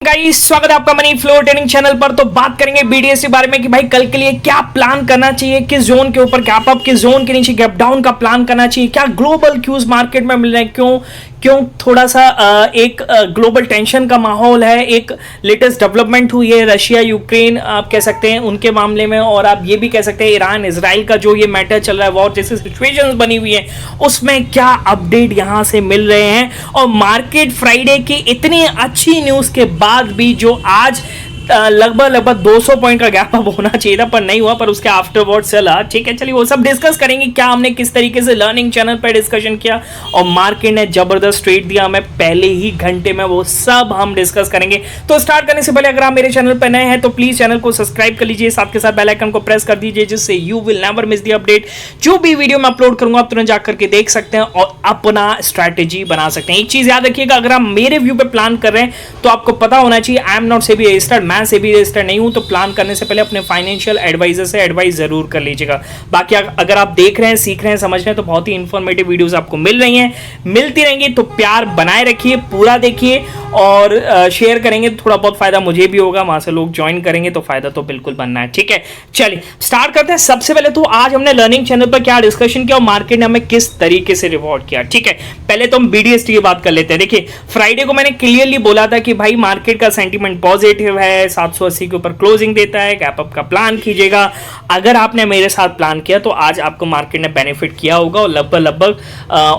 Guys, स्वागत है आपका मनी फ्लो ट्रेडिंग चैनल पर। तो बात करेंगे बीडीएस के बारे में कि भाई कल के लिए क्या प्लान करना चाहिए, किस जोन के ऊपर गैप अप, किस जोन के नीचे गैप डाउन का प्लान करना चाहिए, क्या ग्लोबल क्यूज मार्केट में मिल रहे हैं, क्यों क्यों थोड़ा सा एक ग्लोबल टेंशन का माहौल है। एक लेटेस्ट डेवलपमेंट हुई है रशिया यूक्रेन आप कह सकते हैं उनके मामले में, और आप ये भी कह सकते हैं ईरान इजराइल का जो ये मैटर चल रहा है, वॉर जैसी सिचुएशंस बनी हुई है, उसमें क्या अपडेट यहां से मिल रहे हैं। और मार्केट फ्राइडे की इतनी अच्छी न्यूज के बाद भी जो आज लगभग 200 पॉइंट का गैप अप होना चाहिए था पर नहीं हुआ, पर उसके आफ्टरवर्ड चला। ठीक है, चलिए वो सब डिस्कस करेंगे, क्या हमने किस तरीके से लर्निंग चैनल पर डिस्कशन किया और मार्केट ने जबरदस्त ट्रेड दिया हमें पहले ही घंटे में, वो सब हम डिस्कस करेंगे। तो स्टार्ट करने से पहले अगर आप मेरे चैनल पर नए हैं तो प्लीज चैनल को सब्सक्राइब कर लीजिए, साथ के साथ बेल आइकन को प्रेस कर दीजिए, जिससे you will never miss the update. जो भी वीडियो मैं अपलोड करूंगा आप तुरंत जाकर के देख सकते हैं और अपना स्ट्रैटेजी बना सकते हैं। एक चीज याद रखिएगा, अगर आप मेरे व्यू पे प्लान कर रहे हैं तो आपको पता होना चाहिए I am not SEBI registered, मैं सेबी रजिस्टर्ड नहीं हूं, तो प्लान करने से पहले अपने फाइनेंशियल एडवाइजर से एडवाइस जरूर कर लीजिएगा। बाकी अगर आप देख रहे हैं, सीख रहे हैं, समझ रहे हैं तो बहुत ही इंफॉर्मेटिव वीडियोस आपको मिल रही हैं, मिलती रहेंगी। तो प्यार बनाए रखिए, पूरा देखिए और शेयर करेंगे तो थोड़ा बहुत फायदा मुझे भी होगा, वहां से लोग ज्वाइन करेंगे तो फायदा तो बिल्कुल बनना है। ठीक है, चलिए स्टार्ट करते हैं। सबसे पहले तो आज हमने लर्निंग चैनल पर क्या डिस्कशन किया और मार्केट ने हमें किस तरीके से रिवॉर्ड किया। ठीक है, पहले तो हम बीडीएसटी की बात कर लेते हैं। देखिए, फ्राइडे को मैंने क्लियरली बोला था कि भाई मार्केट का सेंटीमेंट पॉजिटिव है, 780 के ऊपर क्लोजिंग देता है, गैप अप का प्लान कीजिएगा। अगर आपने मेरे साथ प्लान किया तो आज आपको मार्केट ने बेनिफिट किया होगा। और लगभग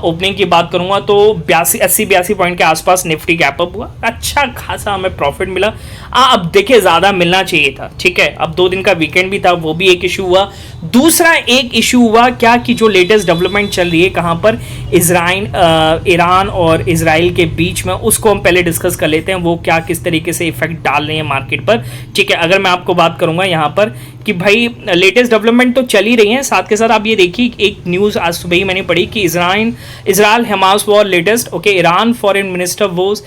ओपनिंग की बात करूंगा तो 80-82 पॉइंट के आसपास निफ्टी गैप अप हुआ, अच्छा खासा हमें प्रॉफिट मिला। अब देखिए ज्यादा मिलना चाहिए था। ठीक है, अब 2 दिन का वीकेंड भी था, वो भी एक इशू हुआ। दूसरा एक इशू हुआ क्या कि जो लेटेस्ट डेवलपमेंट चल रही है कहां पर ईरान और इजराइल के बीच में, उसको हम पहले डिस्कस कर लेते हैं। वो क्या किस तरीके से इफेक्ट डाल रहे हैं मार्केट पर। ठीक है, अगर मैं आपको बात करूंगा यहां पर कि भाई लेटेस्ट डेवलपमेंट तो चल ही रही है, साथ के साथ आप ये देखिए एक न्यूज़ आज सुबह ही मैंने पढ़ी कि Israel Hamas war latest, okay, Iran foreign minister was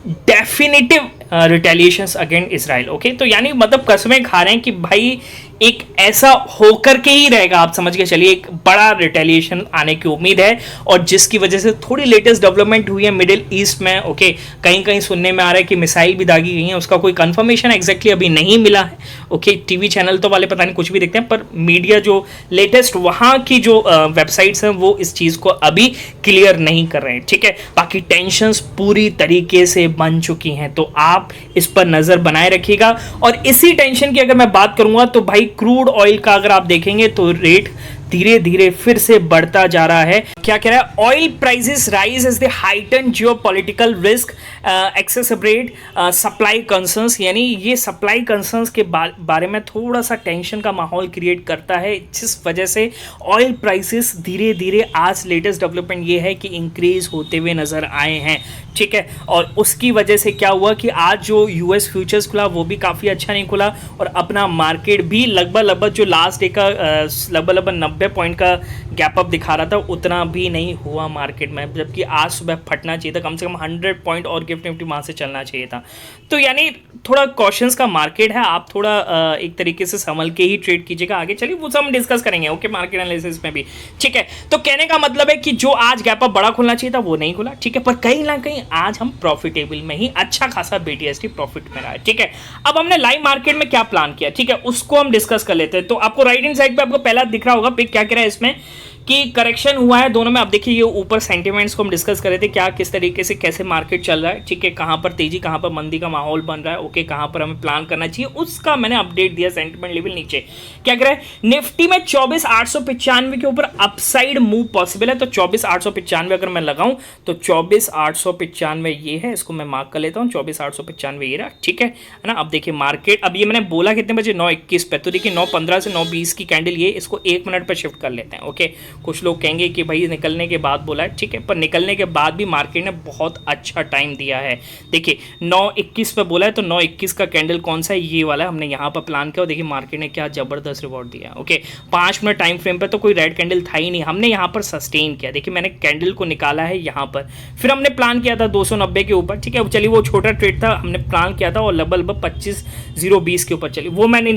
definitive रिटेलिएशंस against Israel. Okay, तो यानी मतलब कसमें खा रहे हैं कि भाई एक ऐसा होकर के ही रहेगा, आप समझ के चलिए एक बड़ा रिटेलिएशन आने की उम्मीद है। और जिसकी वजह से थोड़ी लेटेस्ट डेवलपमेंट हुई है मिडिल ईस्ट में। ओके, कहीं कहीं सुनने में आ रहा है कि मिसाइल भी दागी गई है, उसका कोई कंफर्मेशन एग्जैक्टली अभी नहीं मिला है। ओके, टीवी चैनल तो वाले पता नहीं कुछ भी देखते हैं, पर मीडिया जो लेटेस्ट वहाँ की जो वेबसाइट्स हैं वो इस चीज़ को अभी क्लियर नहीं कर रहे हैं। ठीक है, बाकी टेंशंस पूरी तरीके से बन चुकी हैं, तो आप इस पर नज़र बनाए रखिएगा। और इसी टेंशन की अगर मैं बात करूंगा तो भाई क्रूड ऑयल का अगर आप देखेंगे तो रेट धीरे धीरे फिर से बढ़ता जा रहा है। क्या कह रहा है, oil prices rise as the heighten geopolitical risk exacerbate supply concerns, यानी ये सप्लाई कंसर्न्स के बारे में थोड़ा सा टेंशन का माहौल क्रिएट करता है, जिस वजह से ऑयल प्राइसेस धीरे धीरे आज लेटेस्ट डेवलपमेंट ये है कि इंक्रीज होते हुए नजर आए हैं। ठीक है, और उसकी वजह से क्या हुआ कि आज जो यूएस फ्यूचर्स खुला वो भी काफ़ी अच्छा नहीं खुला, और अपना मार्केट भी लगभग जो लास्ट डे का लगभग 90 पॉइंट का गैप अप दिखा रहा था उतना भी नहीं हुआ मार्केट में, जबकि आज सुबह फटना चाहिए था, कम से कम 100 पॉइंट और गिफ्ट निफ्टी वहाँ से चलना चाहिए था। तो यानी थोड़ा कॉशंस का मार्केट है, आप थोड़ा एक तरीके से संभल के ही ट्रेड कीजिएगा। आगे चलिए वो सब हम डिस्कस करेंगे, ओके, मार्केट एनालिसिस में भी। ठीक है, तो कहने का मतलब है कि जो आज गैप अप बड़ा खुलना चाहिए था वो नहीं खुला। ठीक है, पर कहीं ना कहीं आज हम प्रॉफिटेबल में ही, अच्छा खासा बीटीएसटी प्रॉफिट में रहा है। ठीक है, अब हमने लाइव मार्केट में क्या प्लान किया, ठीक है, उसको हम डिस्कस कर लेते हैं। तो आपको राइट हैंड साइड पे आपको पहला दिख रहा होगा पिक, क्या कह रहा है इसमें कि करेक्शन हुआ है दोनों में। आप देखिए ये ऊपर सेंटिमेंट्स को हम डिस्कस कर रहे थे, क्या किस तरीके से कैसे मार्केट चल रहा है। ठीक है, कहाँ पर तेजी, कहाँ पर मंदी का माहौल बन रहा है। ओके, कहाँ पर हमें प्लान करना चाहिए उसका मैंने अपडेट दिया। सेंटिमेंट लेवल नीचे क्या कह रहा है, निफ्टी में 24,895 के ऊपर अपसाइड मूव पॉसिबल है। तो 24,895 अगर मैं लगाऊं तो 24,895 ये है, इसको मैं मार्क कर लेता हूँ, 24,895 ये रहा। ठीक है ना, अब देखिए मार्केट, अब ये मैंने बोला कितने बजे, 9:21 पे, तो देखिए 9:15 से 9:20 की कैंडल, ये इसको 1 मिनट पर शिफ्ट कर लेते हैं। ओके, कुछ लोग कहेंगे कि भाई निकलने के बाद बोला है, ठीक है, पर निकलने के बाद भी मार्केट ने बहुत अच्छा टाइम दिया है। देखिए 9:21 पे बोला है, तो 9:21 का कैंडल कौन सा है, ये वाला है, हमने यहाँ पर प्लान किया और देखिए मार्केट ने क्या जबरदस्त रिवॉर्ड दिया। ओके, 5 मिनट टाइम फ्रेम पे तो कोई रेड कैंडल था ही नहीं, हमने यहाँ पर सस्टेन किया। देखिए मैंने कैंडल को निकाला है यहाँ पर, फिर हमने प्लान किया था 290 के ऊपर। ठीक है, चलिए वो छोटा ट्रेड था, हमने प्लान किया था और लगभग 25,020 के ऊपर, चलिए वो मैं नहीं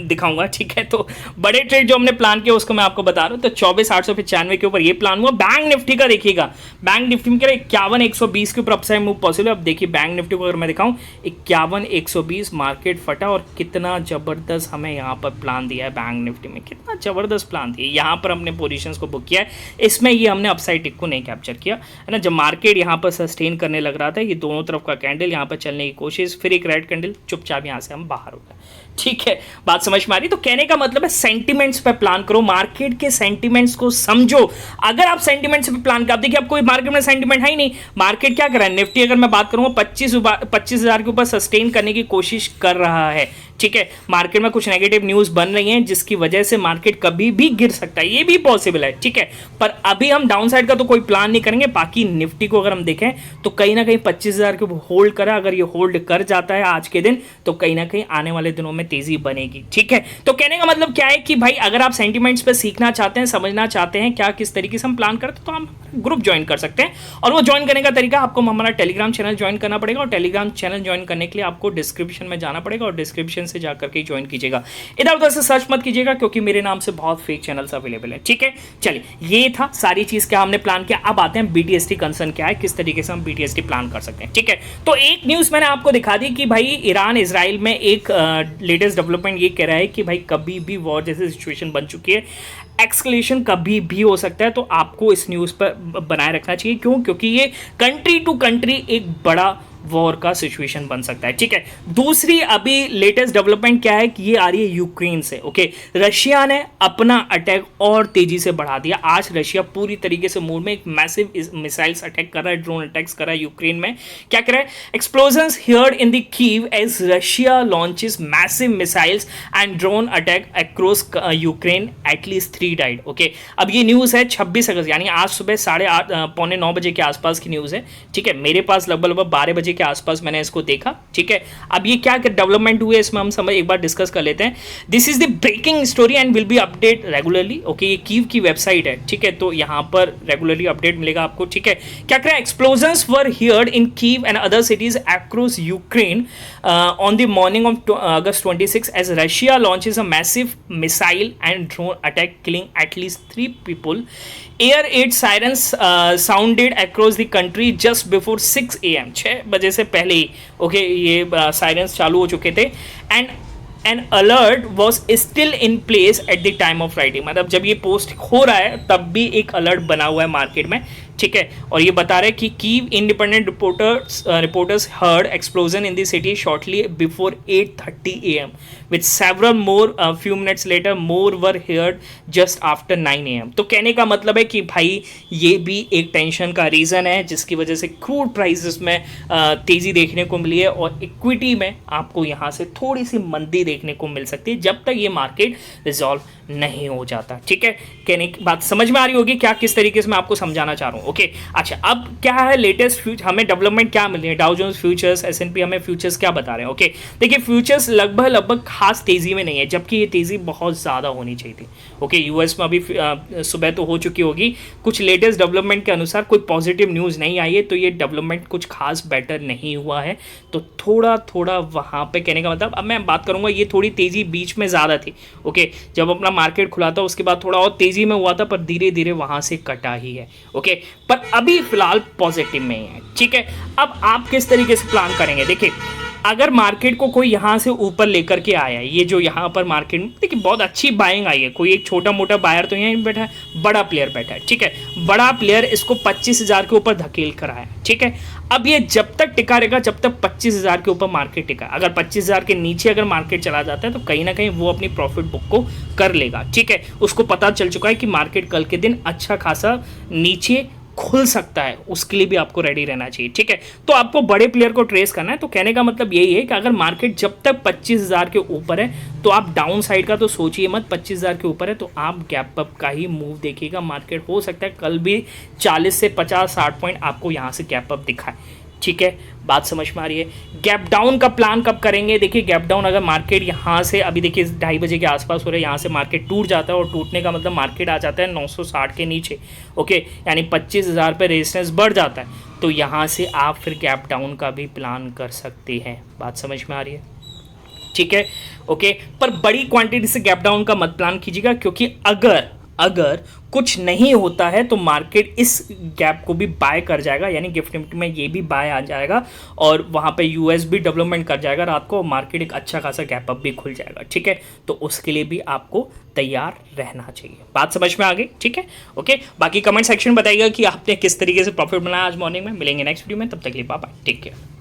दिखाऊंगा। ठीक है, तो बड़े ट्रेड जो हमने प्लान किया उसको मैं आपको बता रहा हूँ। तो 24,895 495 के ऊपर ये प्लान हुआ। बैंक निफ्टी का देखिएगा, बैंक निफ्टी में क्या 51,120 के ऊपर अपसाइड मूव पॉसिबल है। अब देखिए बैंक निफ्टी को अगर मैं दिखाऊं 51,120 मार्केट फटा और कितना जबरदस्त हमें यहाँ पर प्लान दिया है बैंक निफ्टी में, कितना जबरदस्त प्लान दिया है। यहाँ पर हमने पोजीशंस को बुक किया है, इसमें ये हमने अपसाइड टिक को नहीं कैप्चर किया है ना। जब मार्केट यहाँ पर सस्टेन करने लग रहा था, ये दोनों तरफ का कैंडल यहाँ पर चलने की कोशिश, फिर एक रेड कैंडल, चुपचाप यहाँ से हम बाहर हो गए। ठीक है, बात समझ में आ रही। तो कहने का मतलब है सेंटिमेंट्स पे प्लान करो, मार्केट के सेंटिमेंट्स को समझो। अगर आप सेंटिमेंट्स पे प्लान कर, देखिए अब कोई मार्केट में सेंटिमेंट है ही नहीं, मार्केट क्या कर रहा है, निफ्टी अगर मैं बात करूंगा 25,000 के ऊपर सस्टेन करने की कोशिश कर रहा है। ठीक है, मार्केट में कुछ नेगेटिव न्यूज बन रही हैं जिसकी वजह से मार्केट कभी भी गिर सकता है, ये भी पॉसिबल है। ठीक है, पर अभी हम डाउन साइड का तो कोई प्लान नहीं करेंगे। बाकी निफ्टी को अगर हम देखें तो कहीं ना कहीं 25,000 के ऊपर होल्ड करा, अगर ये होल्ड कर जाता है आज के दिन तो कहीं ना कहीं आने वाले दिनों में तेजी बनेगी। ठीक है, तो कहने का मतलब क्या है कि भाई अगर आप सेंटिमेंट्स पे सीखना चाहते हैं, समझना चाहते हैं क्या किस तरीके से हम प्लान करते हैं, तो हम ग्रुप ज्वाइन कर सकते हैं। और वो ज्वाइन करने का तरीका, आपको हमारा टेलीग्राम चैनल ज्वाइन करना पड़ेगा, और टेलीग्राम चैनल ज्वाइन करने के लिए आपको डिस्क्रिप्शन में जाना पड़ेगा और डिस्क्रिप्शन से जाकर के ज्वाइन कीजिएगा। इधर उधर से सर्च मत कीजिएगा क्योंकि मेरे नाम से बहुत फेक चैनल्स अवेलेबल है। ठीक है, चलिए ये था सारी चीज क्या हमने प्लान किया। अब आते हैं बीटीएसटी कंसर्न क्या है, किस तरीके से हम बीटीएसटी प्लान कर सकते हैं। ठीक है, तो एक न्यूज मैंने आपको दिखा दी कि भाई ईरान इजराइल में एक लेटेस्ट डेवलपमेंट ये कह रहा है कि भाई कभी भी वॉर जैसी सिचुएशन बन चुकी है, एक्सकलेशन कभी भी हो सकता है। तो आपको इस न्यूज़ पर बनाए रखना चाहिए। क्यों? क्योंकि ये कंट्री टू कंट्री एक बड़ा वॉर का सिचुएशन बन सकता है। ठीक है, दूसरी अभी लेटेस्ट डेवलपमेंट क्या है कि ये आ रही है यूक्रेन से। ओके, रशिया ने अपना अटैक और तेजी से बढ़ा दिया। आज रशिया पूरी तरीके से मूड में, एक मैसिव मिसाइल्स अटैक कर रहा है, ड्रोन अटैक्स कर रहा है यूक्रेन में। क्या कर रहा है? Explosions heard in the Kyiv as Russia launches massive missiles and drone attack across Ukraine, at least 3 died. Okay, अब ये न्यूज़ है 26 अगस्त यानी आज सुबह 8:30 पौने 9 बजे के आसपास की न्यूज़ है। ठीक है, मेरे पास लगभग 12 बजे के आसपास मैंने इसको देखा। ठीक है, अब ये क्या डेवलपमेंट हुए इसमें हम समझ एक बार डिस्कस कर लेते हैं। This is the breaking story and will be update regularly. Okay, ये कीव की वेबसाइट है। ठीक है, तो यहाँ पर रेगुलरली अपडेट मिलेगा आपको। ठीक है, क्या करें? Explosions were heard in Kyiv and other cities across Ukraine on the morning of August 26 as Russia launches a massive missile and drone attack killing at least 3 people. Air aid sirens sounded across the country just before 6 AM, 6 बजे से पहले ही okay ये sirens चालू हो चुके थे। And N alert was still in place at the time of writing, मतलब जब ये पोस्ट हो रहा है तब भी एक अलर्ट बना हुआ है मार्केट में। ठीक है, और ये बता रहे हैं कि Kyiv independent reporters heard explosion in the city shortly before 8:30 AM with several more few minutes later more were heard just after 9 AM। तो कहने का मतलब है कि भाई ये भी एक टेंशन का रीज़न है जिसकी वजह से क्रूड प्राइसेस में तेज़ी देखने को मिली है और इक्विटी में आपको यहाँ से थोड़ी सी मंदी देखने को मिल सकती है जब तक ये मार्केट रिजॉल्व नहीं हो जाता। ठीक है, कहने की बात समझ में आ रही होगी क्या किस तरीके से मैं आपको समझाना चाह रहा हूँ। ओके, अच्छा अब क्या है लेटेस्ट हमें डेवलपमेंट क्या मिल रही है? डाउ जोन्स फ्यूचर्स, S&P हमें फ्यूचर्स क्या बता रहे हैं? ओके, देखिए फ्यूचर्स लगभग खास तेजी में नहीं है जबकि ये तेजी बहुत ज़्यादा होनी चाहिए थी। ओके, यूएस में अभी सुबह तो हो चुकी होगी, कुछ लेटेस्ट डेवलपमेंट के अनुसार कोई पॉजिटिव न्यूज़ नहीं आई है तो ये डेवलपमेंट कुछ खास बेटर नहीं हुआ है। तो थोड़ा थोड़ा वहाँ पे कहने का मतलब अब मैं बात करूँगा ये थोड़ी तेज़ी बीच में ज़्यादा थी। ओके, जब अपना मार्केट खुला था उसके बाद थोड़ा और तेज़ी में हुआ था पर धीरे धीरे वहाँ से कटा ही है। ओके, पर अभी फिलहाल पॉजिटिव में ही है। ठीक है, अब आप किस तरीके से प्लान करेंगे? देखिए अगर मार्केट को कोई यहाँ से ऊपर लेकर के आया है, ये जो यहाँ पर मार्केट में देखिए बहुत अच्छी बाइंग आई है, कोई एक छोटा मोटा बायर तो यहाँ बैठा है, बड़ा प्लेयर बैठा है। ठीक है, बड़ा प्लेयर इसको 25,000 के ऊपर धकेल कर आया। ठीक है, अब ये जब तक टिका रहेगा जब तक 25,000 के ऊपर मार्केट टिका, अगर 25,000 के नीचे अगर मार्केट चला जाता है तो कहीं ना कहीं वो अपनी प्रॉफिट बुक को कर लेगा। ठीक है, उसको पता चल चुका है कि मार्केट कल के दिन अच्छा खासा नीचे खुल सकता है, उसके लिए भी आपको रेडी रहना चाहिए। ठीक है, तो आपको बड़े प्लेयर को ट्रेस करना है। तो कहने का मतलब यही है कि अगर मार्केट जब तक 25,000 के ऊपर है तो आप डाउन साइड का तो सोचिए मत, 25,000 के ऊपर है तो आप गैप अप का ही मूव देखिएगा। मार्केट हो सकता है कल भी 40 से 50-60 पॉइंट आपको यहाँ से गैप अप दिखाए। ठीक है, बात समझ में आ रही है? गैप डाउन का प्लान कब करेंगे? देखिए गैप डाउन अगर मार्केट यहाँ से अभी देखिए 2:30 बजे के आसपास हो रहा है, यहाँ से मार्केट टूट जाता है और टूटने का मतलब मार्केट आ जाता है 960 के नीचे। ओके, यानी 25,000 पे रेजिस्टेंस बढ़ जाता है तो यहाँ से आप फिर गैप डाउन का भी प्लान कर सकते हैं। बात समझ में आ रही है? ठीक है, ओके, पर बड़ी क्वांटिटी से गैप डाउन का मत प्लान कीजिएगा क्योंकि अगर कुछ नहीं होता है तो मार्केट इस गैप को भी बाय कर जाएगा, यानी गिफ्ट निफ्टी में ये भी बाय आ जाएगा और वहाँ पे यूएस भी डेवलपमेंट कर जाएगा रात को, मार्केट एक अच्छा खासा गैप अप भी खुल जाएगा, ठीक है। तो उसके लिए भी आपको तैयार रहना चाहिए। बात समझ में आ गई, ठीक है, ओके। बाकी कमेंट सेक्शन में बताइएगा कि आपने किस तरीके से प्रॉफिट बनाया आज मॉर्निंग में। मिलेंगे नेक्स्ट वीडियो में, तब तक के लिए बाय बाय, टेक केयर।